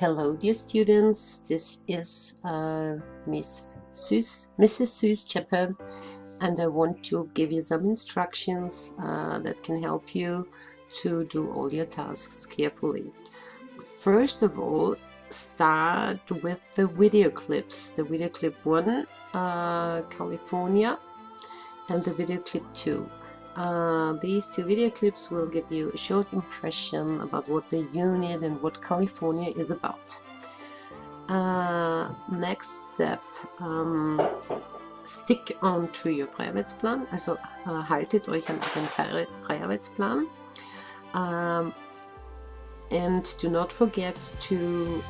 Hello dear students, this is Mrs. Süß Chapel, and I want to give you some instructions that can help you to do all your tasks carefully. First of all, start with the video clips. The video clip 1, California, and the video clip 2. These two video clips will give you a short impression about what the unit and what California is about. Next step, stick on to your Freiarbeitsplan, also haltet euch an den Freiarbeitsplan. And do not forget to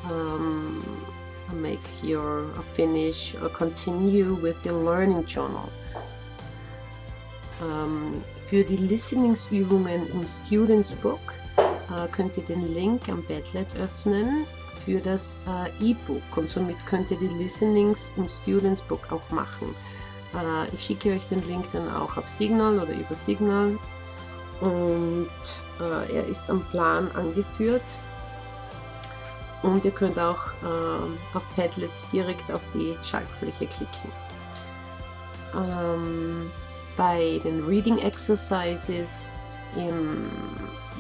finish or continue with your learning journal. Für die Listeningsübungen im Students Book könnt ihr den Link am Padlet öffnen für das E-Book, und somit könnt ihr die Listenings im Students Book auch machen. Ich schicke euch den Link dann auch auf Signal oder über Signal, und er ist am Plan angeführt, und ihr könnt auch auf Padlet direkt auf die Schaltfläche klicken. Bei den Reading Exercises im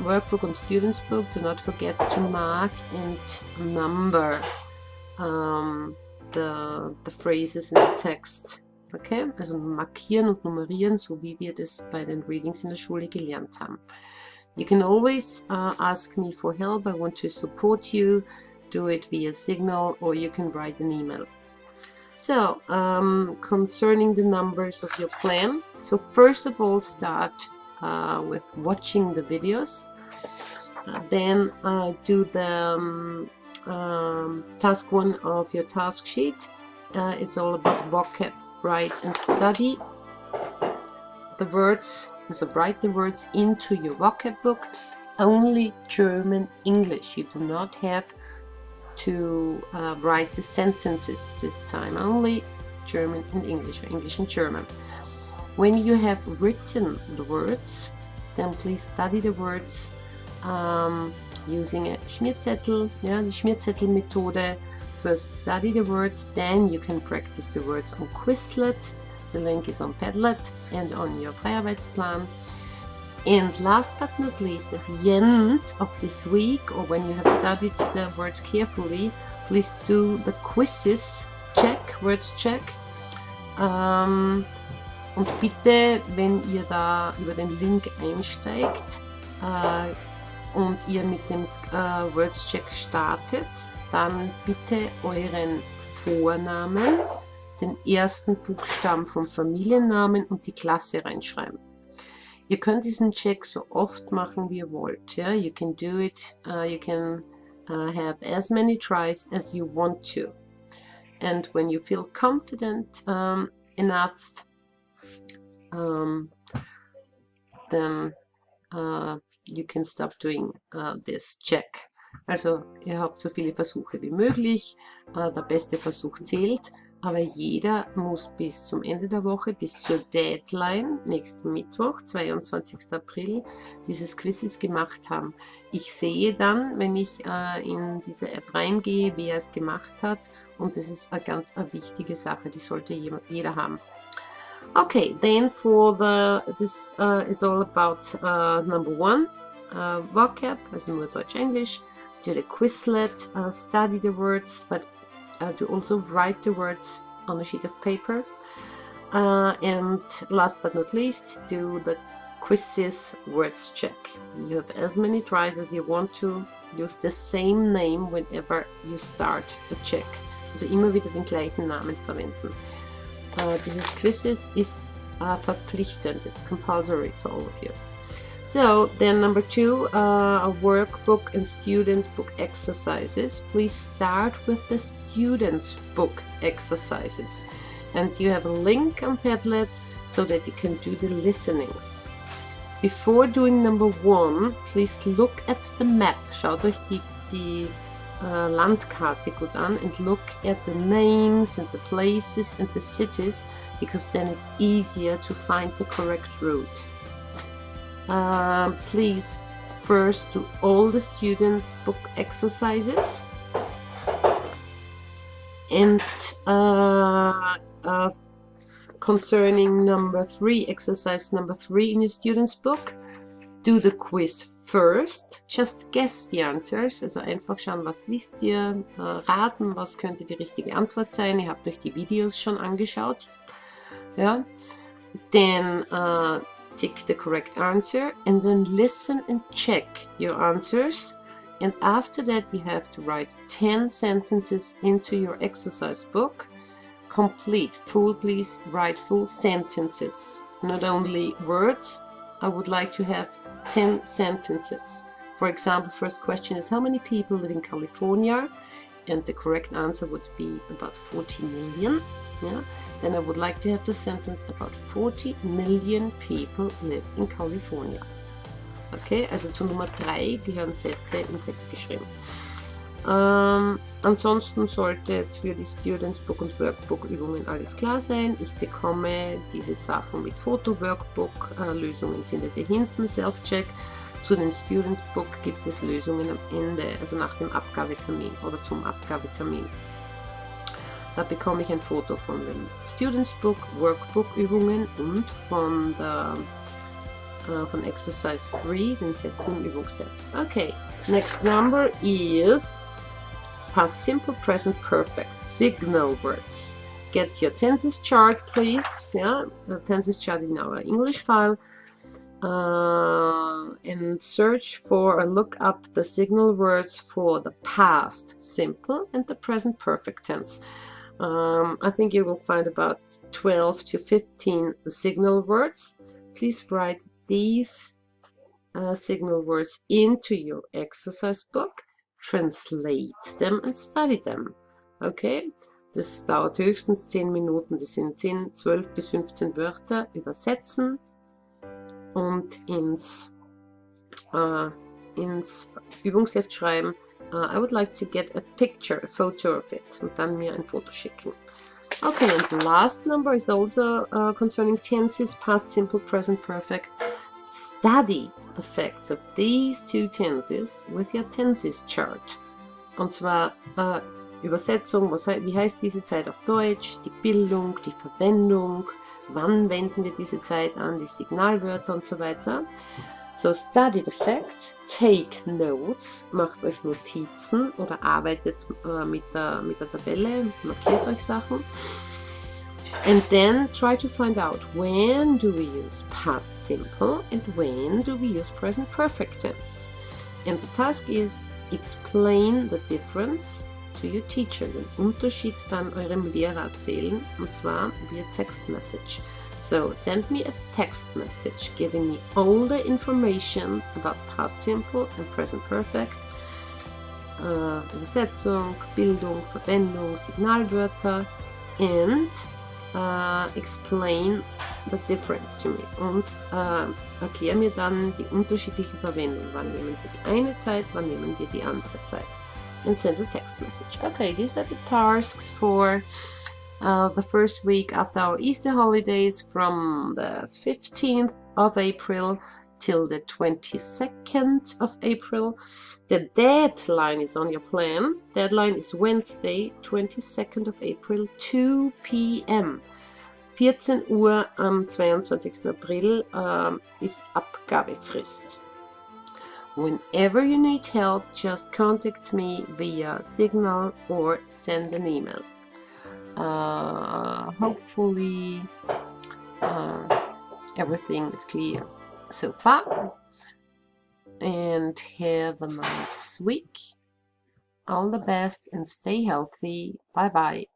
Workbook und Students Book, do not forget to mark and number the phrases in the text. Okay? Also markieren und nummerieren, so wie wir das bei den Readings in der Schule gelernt haben. You can always ask me for help. I want to support you. Do it via Signal, or you can write an email. So, concerning the numbers of your plan, so first of all start with watching the videos, then do the task 1 of your task sheet. It's all about vocab, write and study the words, so write the words into your vocab book, only German, English. You do not have to write the sentences this time, only German and English, or English and German. When you have written the words, then please study the words using a Schmierzettel, die Schmierzettel-Methode. First study the words, then you can practice the words on Quizlet. The link is on Padlet and on your Freiarbeitsplan. And last but not least, at the end of this week, or when you have studied the words carefully, please do the quizzes check, words check. Und bitte, wenn ihr da über den Link einsteigt und ihr mit dem Words check startet, dann bitte euren Vornamen, den ersten Buchstaben vom Familiennamen und die Klasse reinschreiben. Ihr könnt diesen Check so oft machen, wie ihr wollt. Yeah? You can do it, you can have as many tries as you want to. And when you feel confident enough, then you can stop doing this check. Also ihr habt so viele Versuche wie möglich, der beste Versuch zählt. Aber jeder muss bis zum Ende der Woche, bis zur Deadline, nächsten Mittwoch, 22. April, dieses Quizzes gemacht haben. Ich sehe dann, wenn ich in diese App reingehe, wer es gemacht hat, und das ist eine ganz wichtige Sache, die sollte jeder haben. Okay, then this is all about number 1, vocab, also nur Deutsch-Englisch, do the Quizlet, study the words, but to also write the words on a sheet of paper, and last but not least, do the quizzes words check. You have as many tries as you want to. Use the same name whenever you start a check. Also immer wieder den gleichen Namen verwenden. Dieses Quizzes ist verpflichtend. It's compulsory for all of you. So then number 2, workbook and students book exercises. Please start with the students book exercises, and you have a link on Padlet so that you can do the listenings. Before doing number 1, please look at the map. Schaut euch die Landkarte gut an, and look at the names and the places and the cities, because then it's easier to find the correct route. Please first do all the students book exercises, And concerning number 3, exercise number 3 in your students book, do the quiz first, just guess the answers, also einfach schauen, was wisst ihr, raten, was könnte die richtige Antwort sein, ihr habt euch die Videos schon angeschaut, ja, then tick the correct answer and then listen and check your answers, and after that you have to write 10 sentences into your exercise book. Complete, full, please write full sentences, not only words. I would like to have 10 sentences. For example, first question is, how many people live in California? And the correct answer would be about 40 million. Yeah? Then I would like to have the sentence, about 40 million people live in California. Okay, also zu Nummer 3 gehören Sätze in Sätze geschrieben. Ansonsten sollte für die Students Book und Workbook Übungen alles klar sein. Ich bekomme diese Sachen mit Foto-Workbook, Lösungen findet ihr hinten, Self-Check. Zu den Students Book gibt es Lösungen am Ende, also nach dem Abgabetermin oder zum Abgabetermin. Da bekomme ich ein Foto von dem Students Book, Workbook Übungen und von Exercise 3, den Sätzen im Übungsheft. Okay, next number is past simple, present perfect, signal words. Get your tenses chart, please. Yeah, the tenses chart in our English file. And search for or look up the signal words for the past simple and the present perfect tense. I think you will find about 12 to 15 signal words. Please write these signal words into your exercise book, translate them and study them. Okay, das dauert höchstens 10 Minuten, das sind 10, 12 bis 15 Wörter, übersetzen und ins Übungsheft schreiben. I would like to get a picture, a photo of it, und dann mir ein Foto schicken. Okay, and the last number is also concerning tenses, past simple, present perfect. Study the facts of these two tenses with your tenses chart. Und zwar Übersetzung, wie heißt diese Zeit auf Deutsch, die Bildung, die Verwendung, wann wenden wir diese Zeit an, die Signalwörter und so weiter. So study the facts, take notes, macht euch Notizen oder arbeitet mit der Tabelle, markiert euch Sachen. And then try to find out, when do we use past simple and when do we use present perfect tense. And the task is explain the difference to your teacher, den Unterschied dann eurem Lehrer erzählen, und zwar via text message. So send me a text message giving me all the information about past simple and present perfect, Übersetzung, Bildung, Verwendung, Signalwörter, and explain the difference to me. Und erklär mir dann die unterschiedliche Verwendung. Wann nehmen wir die eine Zeit, wann nehmen wir die andere Zeit? And send a text message. Okay, these are the tasks for the first week after our Easter holidays, from the 15th of April till the 22nd of April. The deadline is on your plan. Deadline is Wednesday, 22nd of April, 2 p.m. 14 Uhr am 22. April ist Abgabefrist. Whenever you need help, just contact me via Signal or send an email. Hopefully everything is clear so far, and have a nice week. All the best and stay healthy. Bye bye.